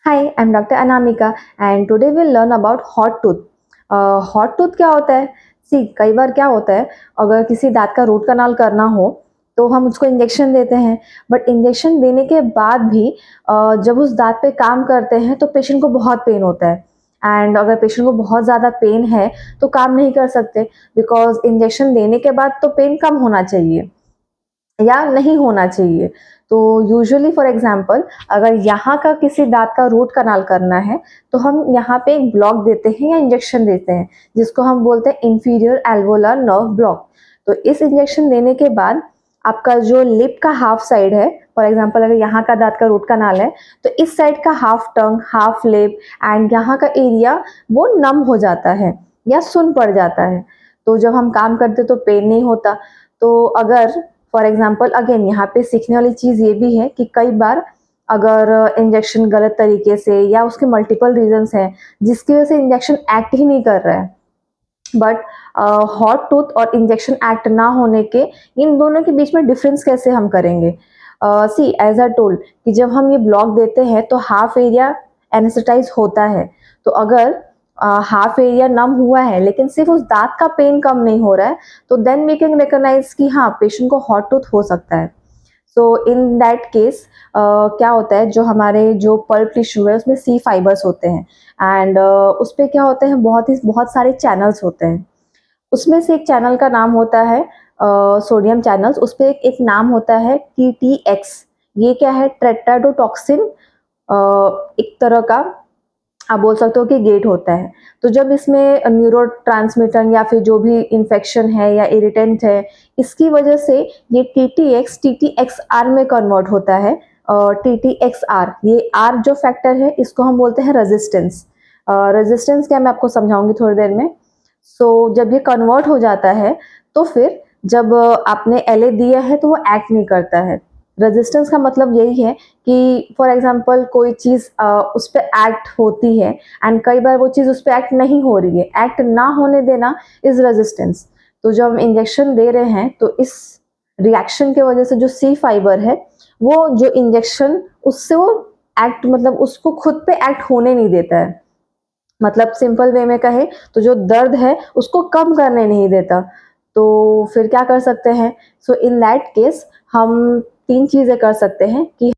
Hi, I'm Dr. Anamika and today we'll learn about hot tooth. Hot tooth क्या होता है? सी कई बार क्या होता है, अगर किसी दांत का रूट कनाल करना हो तो हम उसको इंजेक्शन देते हैं। बट इंजेक्शन देने के बाद भी जब उस दांत पे काम करते हैं तो पेशेंट को बहुत पेन होता है। एंड अगर पेशेंट को बहुत ज़्यादा पेन है तो काम नहीं कर सकते, बिकॉज इंजेक्शन देने के बाद तो पेन कम होना चाहिए या नहीं होना चाहिए। तो यूजुअली फॉर एग्जांपल, अगर यहाँ का किसी दांत का रूट कनाल करना है तो हम यहाँ पे एक ब्लॉक देते हैं या इंजेक्शन देते हैं, जिसको हम बोलते हैं इंफीरियर एल्वोलर नर्व ब्लॉक। तो इस इंजेक्शन देने के बाद आपका जो लिप का हाफ साइड है, फॉर एग्जांपल अगर यहाँ का दांत का रूट कनाल है तो इस साइड का half tongue, half lip and यहाँ का एरिया वो नम हो जाता है या सुन पड़ जाता है। तो जब हम काम करते तो पेन नहीं होता। तो अगर फॉर एग्जाम्पल अगेन यहाँ पे सीखने वाली चीज़ ये भी है कि कई बार अगर इंजेक्शन गलत तरीके से या उसके मल्टीपल रीजंस हैं जिसकी वजह से इंजेक्शन एक्ट ही नहीं कर रहा है, बट हॉट टूथ और इंजेक्शन एक्ट ना होने के इन दोनों के बीच में डिफरेंस कैसे हम करेंगे? सी एज अ टोल्ड कि जब हम ये ब्लॉक देते हैं तो हाफ एरिया एनेस्थेटाइज होता है। तो अगर हाफ एरिया नम हुआ है लेकिन सिर्फ उस दांत का पेन कम नहीं हो रहा है, तो देन वी कैन रिकॉग्नाइज कि हाँ, पेशेंट को हॉट टूथ हो सकता है। सो इन दैट केस क्या होता है, जो हमारे जो पल्प टिश्यू है उसमें सी फाइबर्स होते हैं एंड उस पे क्या होते हैं, बहुत सारे चैनल्स होते हैं। उसमें से एक चैनल का नाम होता है सोडियम चैनल्स। उस पे एक नाम होता है TTX। ये क्या है? टेट्राडोटॉक्सिन, एक तरह का आप बोल सकते हो कि गेट होता है। तो जब इसमें न्यूरोट्रांसमीटर या फिर जो भी इन्फेक्शन है या इरिटेंट है, इसकी वजह से ये TTX TTXR में कन्वर्ट होता है। TTXR, ये R जो फैक्टर है इसको हम बोलते हैं रेजिस्टेंस। रेजिस्टेंस क्या, मैं आपको समझाऊंगी थोड़ी देर में। जब ये कन्वर्ट हो जाता है तो फिर जब आपने LA दिया है तो वो एक्ट नहीं करता है। रेजिस्टेंस का मतलब यही है कि फॉर एग्जांपल कोई चीज़ उस पे एक्ट होती है एंड कई बार वो चीज़ उस पे एक्ट नहीं हो रही है। एक्ट ना होने देना इज रेजिस्टेंस। तो जब हम इंजेक्शन दे रहे हैं तो इस रिएक्शन की वजह से जो सी फाइबर है, वो जो इंजेक्शन उससे वो एक्ट मतलब उसको खुद पे एक्ट होने नहीं देता है। मतलब सिंपल वे में कहे तो जो दर्द है उसको कम करने नहीं देता। तो फिर क्या कर सकते हैं? सो इन दैट केस हम तीन चीज़ें कर सकते हैं कि